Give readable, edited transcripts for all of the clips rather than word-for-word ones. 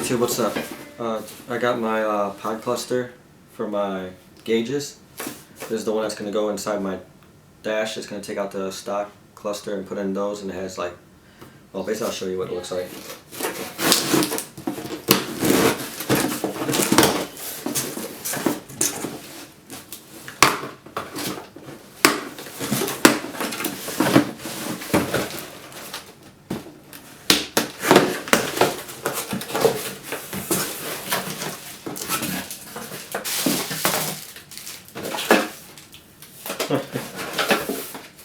YouTube, what's up? I got my pod cluster for my gauges. This is the one that's going to go inside my dash. It's going to take out the stock cluster and put in those, and it has like, well, basically I'll show you what it looks like.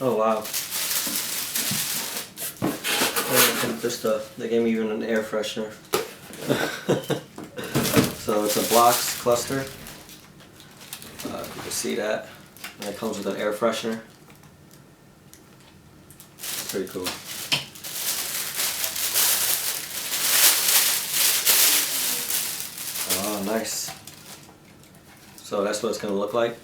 Oh wow. They gave me even an air freshener. So it's a BLOX cluster. You can see that. And it comes with an air freshener. It's pretty cool. Oh, nice. So that's what it's going to look like.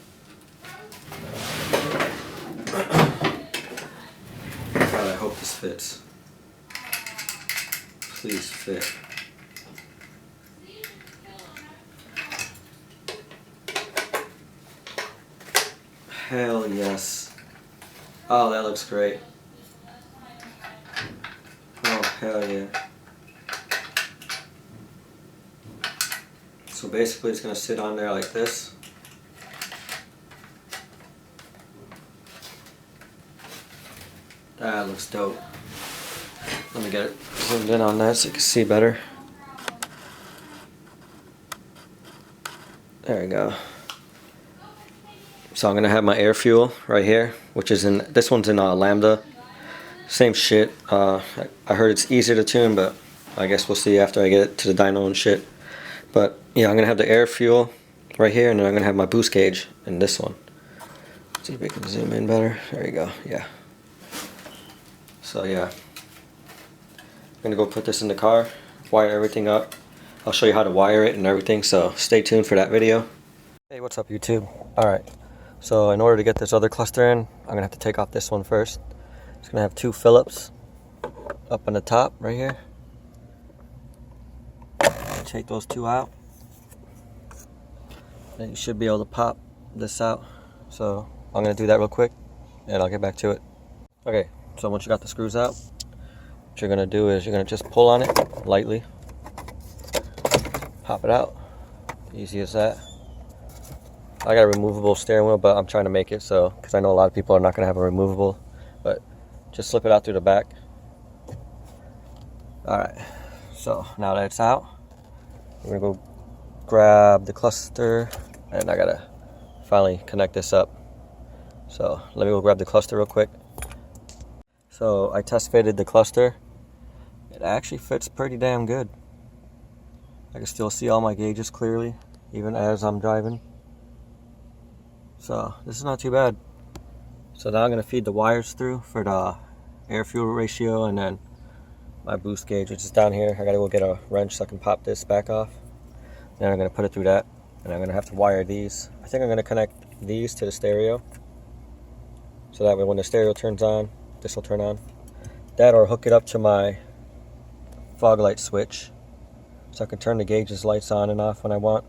God, I hope this fits. Please fit. Hell yes. Oh, that looks great. Oh, hell yeah. So basically it's going to sit on there like this. That looks dope. Let me get it zoomed in on that so you can see better. There we go. So I'm gonna have my air fuel right here, which is in, this one's in Lambda. Same shit. I heard it's easier to tune, but I guess we'll see after I get it to the dyno and shit. But yeah, I'm gonna have the air fuel right here, and then I'm gonna have my boost gauge in this one. Let's see if we can zoom in better. There you go. Yeah. So yeah. I'm gonna go put this in the car, wire everything up. I'll show you how to wire it and everything, so stay tuned for that video. Hey, what's up YouTube? Alright, so in order to get this other cluster in, I'm gonna have to take off this one first. It's gonna have two Phillips up on the top right here. Take those two out. Then you should be able to pop this out. So I'm gonna do that real quick and I'll get back to it. Okay, so once you got the screws out, what you're gonna do is you're gonna just pull on it lightly, pop it out. Easy as that. I got a removable steering wheel, but I'm trying to make it so, because I know a lot of people are not gonna have a removable, but just slip it out through the back. Alright, so now that it's out, we're gonna go grab the cluster, and I gotta finally connect this up. So let me go grab the cluster real quick. So I test fitted the cluster. It actually fits pretty damn good. I can still see all my gauges clearly, even as I'm driving. So this is not too bad. So now I'm gonna feed the wires through for the air fuel ratio, and then my boost gauge, which is down here. I gotta go get a wrench so I can pop this back off. Then I'm gonna put it through that, and I'm gonna have to wire these. I think I'm gonna connect these to the stereo, so that way when the stereo turns on, this will turn on. That, or hook it up to my fog light switch so I can turn the gauges lights on and off when I want.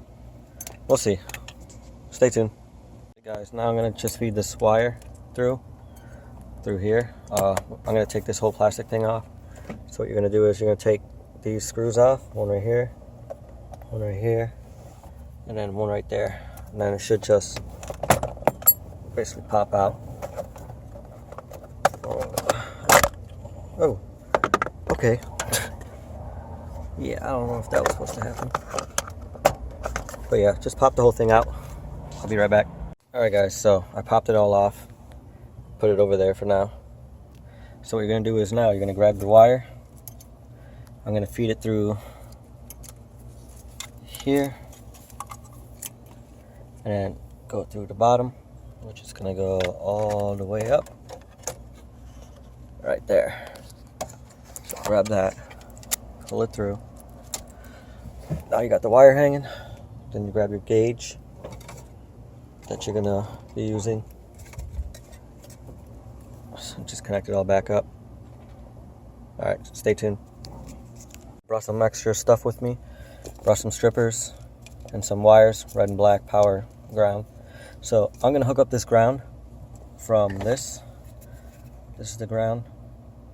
We'll see. Stay tuned. Hey guys, now I'm gonna just feed this wire through here. I'm gonna take this whole plastic thing off. So what you're gonna do is you're gonna take these screws off, one right here, and then one right there. And then it should just basically pop out. Oh, okay. Yeah, I don't know if that was supposed to happen. But yeah, just pop the whole thing out. I'll be right back. Alright guys, so I popped it all off. Put it over there for now. So what you're going to do is now you're going to grab the wire. I'm going to feed it through here. And then go through the bottom, which is going to go all the way up. Right there. So grab that, pull it through. Now you got the wire hanging. Then you grab your gauge that you're gonna be using. So just connect it all back up. Alright, stay tuned. Brought some extra stuff with me. brought some strippers and some wires, red and black, power, ground. So I'm gonna hook up this ground from this. This is the ground,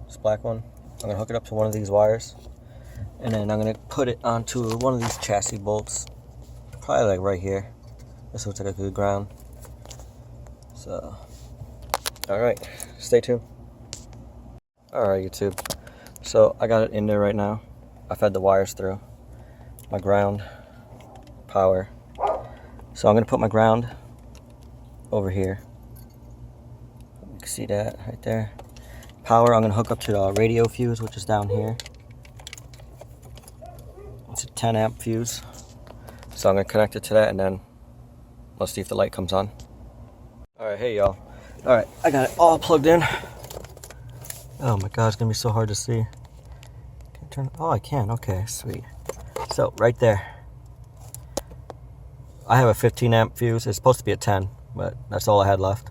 this black one. I'm gonna hook it up to one of these wires, and then I'm gonna put it onto one of these chassis bolts, probably like right here. This looks like a good ground. So, all right, stay tuned. All right, YouTube. So I got it in there right now. I fed the wires through. My ground, power. So I'm gonna put my ground over here. You can see that right there. Power, I'm gonna hook up to the radio fuse, which is down here. It's a 10 amp fuse. So I'm gonna connect it to that, and then let's see if the light comes on. All right, hey y'all. All right, I got it all plugged in. Oh my God, it's gonna be so hard to see. Can I turn? Oh, I can. Okay, sweet. So right there, I have a 15 amp fuse. It's supposed to be a 10, but that's all I had left.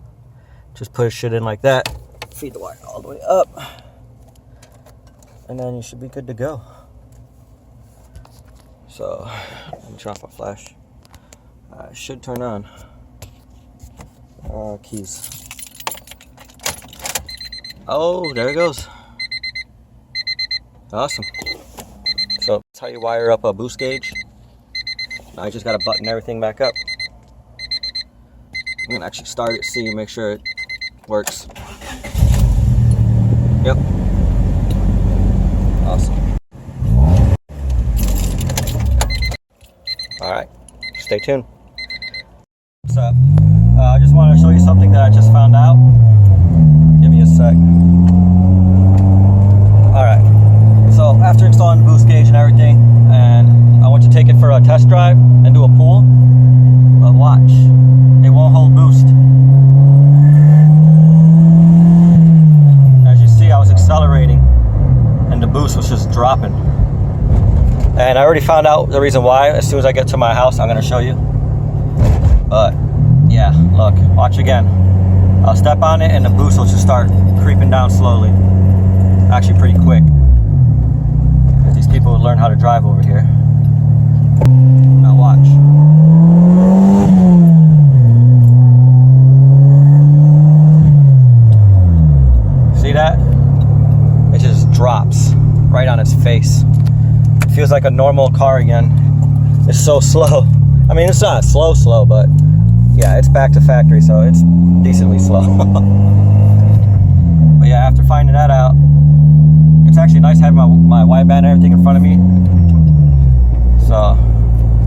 Just push it in like that. Feed the wire all the way up, and then you should be good to go. So let me turn off my flash. It should turn on. Keys. Oh, there it goes. Awesome. So that's how you wire up a boost gauge. Now I just gotta button everything back up. I'm gonna actually start it, see, make sure it works. Yep. Awesome. Alright, stay tuned. What's up? I just wanted to show you something that I just found out. Give me a sec. Alright, so after installing the boost gauge and everything, and I went to take it for a test drive and do a pull, but watch, it won't hold boost. As you see, I was accelerating and the boost was just dropping. And I already found out the reason why. As soon as I get to my house, I'm going to show you. But yeah, look, watch again. I'll step on it and the boost will just start creeping down slowly. Actually pretty quick. These people would learn how to drive over here. Now watch. See that? It just drops right on its face. It feels like a normal car again. It's so slow. I mean, it's not slow, but yeah, it's back to factory, so it's decently slow. But yeah, after finding that out, it's actually nice having my wideband and everything in front of me. So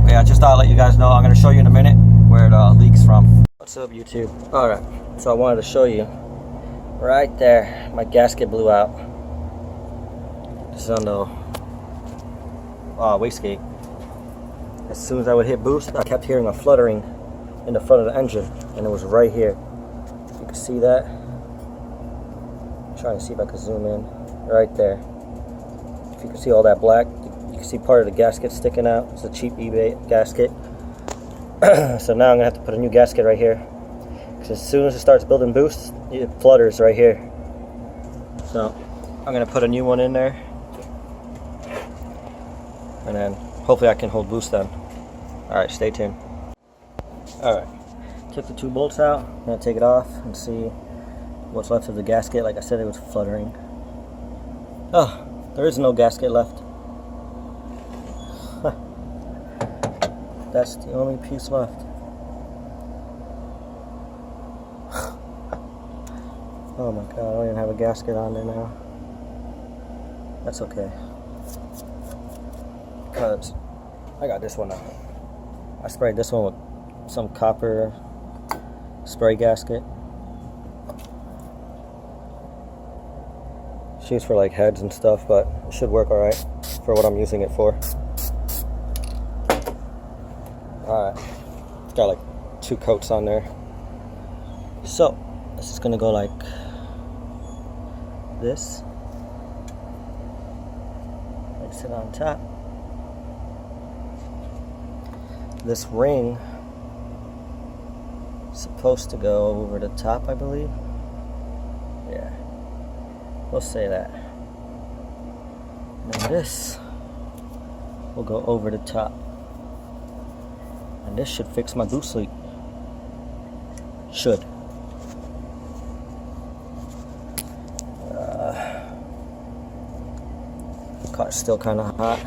yeah, just thought I'd let you guys know. I'm going to show you in a minute where it leaks from. What's up, YouTube? Alright, so I wanted to show you right there, my gasket blew out. This is on the wastegate. As soon as I would hit boost, I kept hearing a fluttering in the front of the engine, and it was right here. You can see that. I'm trying to see if I can zoom in. Right there. If you can see all that black, you can see part of the gasket sticking out. It's a cheap eBay gasket. So now I'm gonna have to put a new gasket right here, because as soon as it starts building boost, it flutters right here. So I'm gonna put a new one in there, and then hopefully I can hold boost then. Alright, stay tuned. Alright, took the two bolts out. I'm going to take it off and see what's left of the gasket. Like I said, it was fluttering. Oh, there is no gasket left. That's the only piece left. Oh my God, I don't even have a gasket on there now. That's okay, because I got this one out. I sprayed this one with some copper spray gasket. It's used for like heads and stuff, but it should work alright for what I'm using it for. Alright, it's got like 2 coats on there. So this is gonna go like this. Place it on top. This ring is supposed to go over the top, I believe. Yeah, we'll say that. And this will go over the top. And this should fix my boost leak. Should. Car's still kind of hot.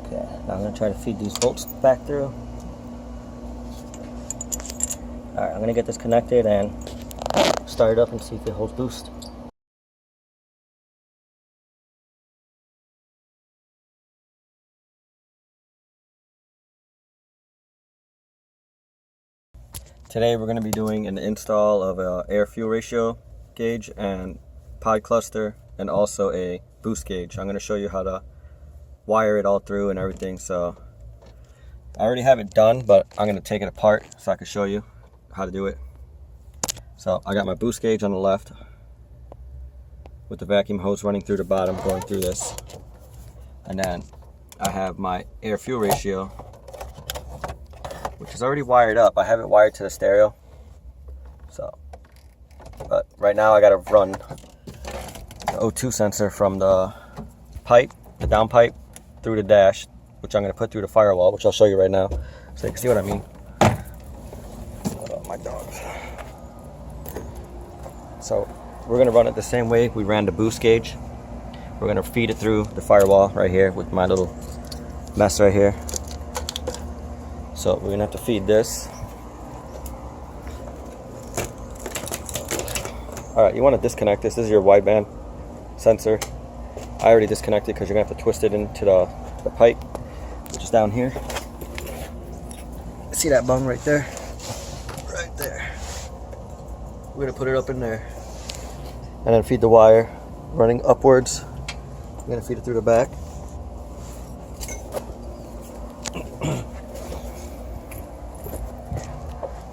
Okay, now I'm going to try to feed these bolts back through. Alright, I'm going to get this connected and start it up and see if it holds boost. Today we're going to be doing an install of a air fuel ratio gauge and pod cluster, and also a boost gauge. I'm going to show you how to wire it all through and everything. So I already have it done, but I'm going to take it apart so I can show you how to do it. So I got my boost gauge on the left with the vacuum hose running through the bottom, going through this, and then I have my air fuel ratio, which is already wired up. I have it wired to the stereo. So, but right now I got to run the O2 sensor from the pipe, the down pipe, through the dash, which I'm going to put through the firewall, which I'll show you right now so you can see what I mean. Oh, my dogs. So we're going to run it the same way we ran the boost gauge. We're going to feed it through the firewall right here with my little mess right here. So we're going to have to feed this. Alright, you want to disconnect this. This is your wideband sensor. I already disconnected because you're going to have to twist it into the pipe, which is down here. See that bung right there? Right there. We're going to put it up in there. And then feed the wire running upwards. I'm going to feed it through the back.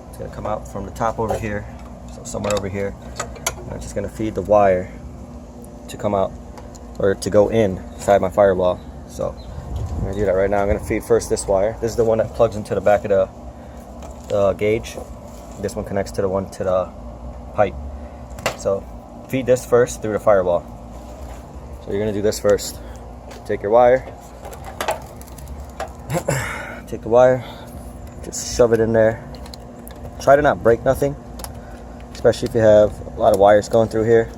It's going to come out from the top over here, so somewhere over here. I'm just going to feed the wire to come out, or to go inside my firewall. So I'm going to do that right now. I'm going to feed first this wire. This is the one that plugs into the back of the gauge. This one connects to the one to the pipe. So feed this first through the firewall. So you're going to do this first. Take your wire. Take the wire. Just shove it in there. Try to not break nothing, especially if you have a lot of wires going through here.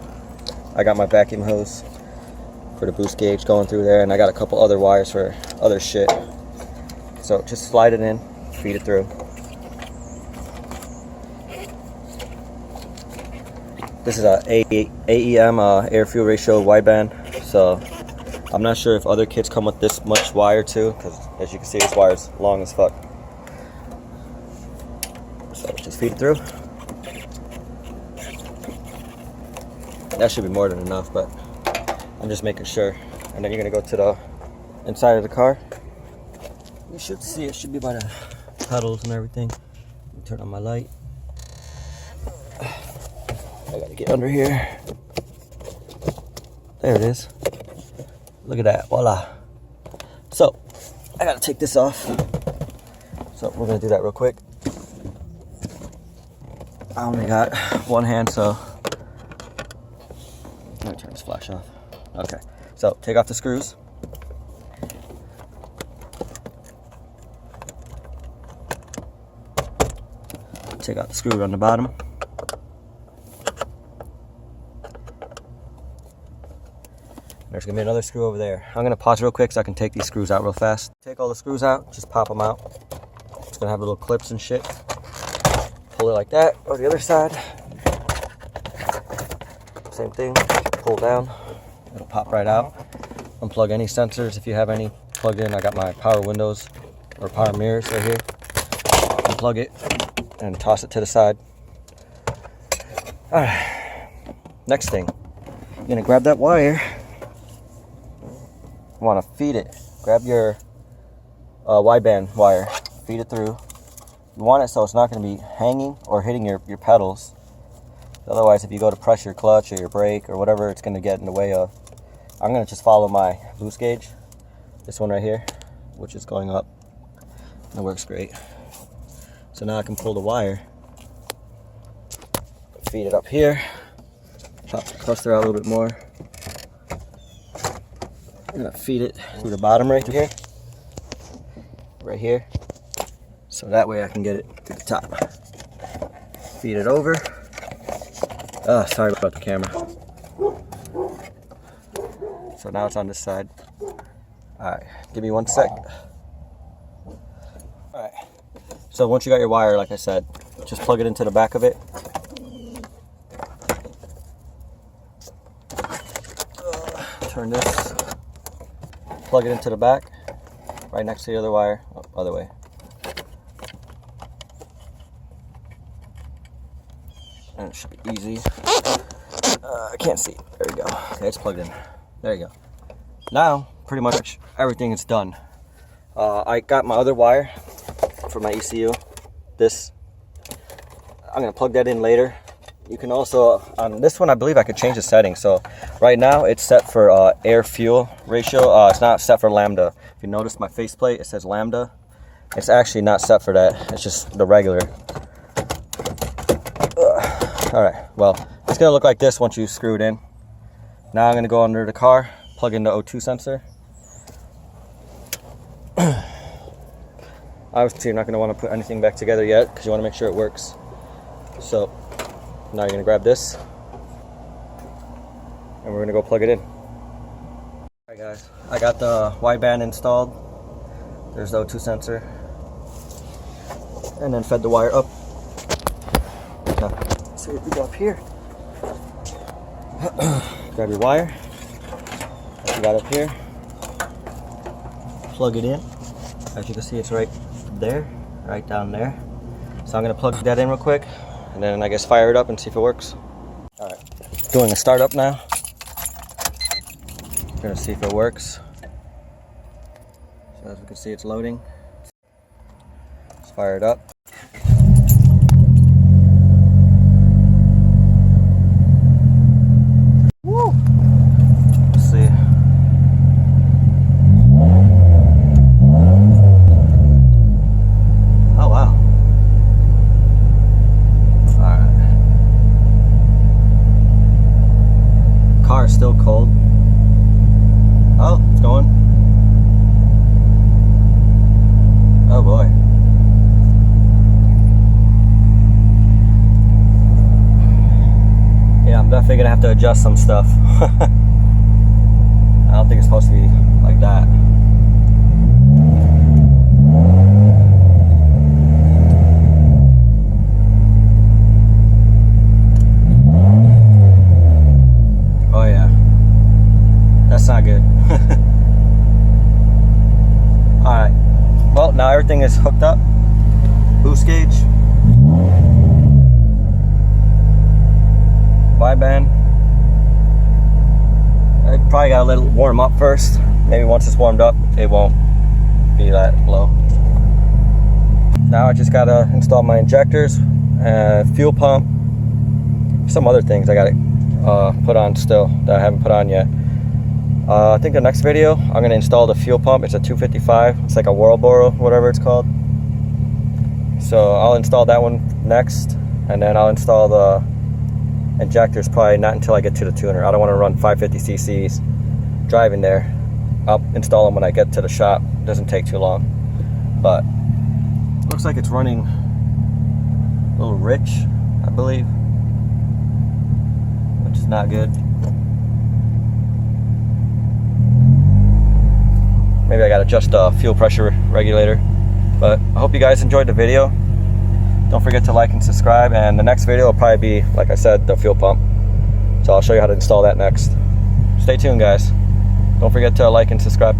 I got my vacuum hose for the boost gauge going through there, and I got a couple other wires for other shit. So just slide it in, feed it through. This is a AEM air fuel ratio wideband, so I'm not sure if other kits come with this much wire too, because as you can see, this wire is long as fuck. So just feed it through. That should be more than enough, but I'm just making sure. And then you're gonna go to the inside of the car. You should see it should be by the pedals and everything. Turn on my light. I gotta get under here. There it is. Look at that, voila. So I gotta take this off. So we're gonna do that real quick. I only got one hand, so let me turn this flash off. Okay, so take off the screws. Take out the screw on the bottom. There's gonna be another screw over there. I'm gonna pause real quick so I can take these screws out real fast. Take all the screws out, just pop them out. It's gonna have little clips and shit. Pull it like that, or the other side. Same thing, pull down, it'll pop right out. Unplug any sensors if you have any plugged in. I got my power windows or power mirrors right here. Unplug it and toss it to the side. Alright, next thing, you're gonna grab that wire. You wanna feed it. Grab your wideband wire, feed it through. You want it so it's not gonna be hanging or hitting your pedals. Otherwise, if you go to press your clutch or your brake or whatever, it's going to get in the way of. I'm going to just follow my boost gauge, this one right here, which is going up. It works great. So now I can pull the wire, feed it up here, pop the cluster out a little bit more, I'm gonna feed it through the bottom right here. Right here. So that way I can get it to the top. Feed it over. Oh, sorry about the camera. So now it's on this side. Alright, give me 1 sec. Alright. So once you got your wire, like I said, just plug it into the back of it. Turn this. Plug it into the back. Right next to the other wire. Oh, other way. And it should be easy. I can't see. There we go. Okay, it's plugged in. There you go. Now, pretty much everything is done. I got my other wire for my ECU. This, I'm going to plug that in later. You can also, on this one, I believe I could change the settings. So right now it's set for air-fuel ratio. It's not set for lambda. If you notice my faceplate, it says lambda. It's actually not set for that. It's just the regular. Alright, well, it's going to look like this once you screw it in. Now I'm going to go under the car, plug in the O2 sensor. Obviously, you're not going to want to put anything back together yet because you want to make sure it works. So now you're going to grab this and we're going to go plug it in. Alright guys, I got the wideband installed. There's the O2 sensor. And then fed the wire up. Now, so we go up here. Grab your wire. Like you got up here. Plug it in. As you can see, it's right there, right down there. So I'm going to plug that in real quick. And then I guess fire it up and see if it works. Alright, doing a startup now. Gonna see if it works. So as we can see, it's loading. Let's fire it up. Woo! Let's see. Oh wow. Car is still cold. Oh, it's going. Oh boy. Yeah, I'm definitely gonna have to adjust some stuff. I don't think it's supposed to be like that. Oh yeah, that's not good. Alright, well now everything is hooked up. Boost gauge, wideband. I probably got to let it warm up first. Maybe once it's warmed up it won't be that low. Now I just got to install my injectors, fuel pump, some other things I got to put on still that I haven't put on yet. I think the next video I'm going to install the fuel pump. It's a 255. It's like a Whirlboro, whatever it's called. So I'll install that one next, and then I'll install the injectors probably not until I get to the tuner. I don't want to run 550 cc's driving there. I'll install them when I get to the shop. It doesn't take too long. But looks like it's running a little rich, I believe. Which is not good. Maybe I gotta adjust the fuel pressure regulator. But I hope you guys enjoyed the video. Don't forget to like and subscribe, and the next video will probably be, like I said, the fuel pump. So I'll show you how to install that next. Stay tuned guys. Don't forget to like and subscribe.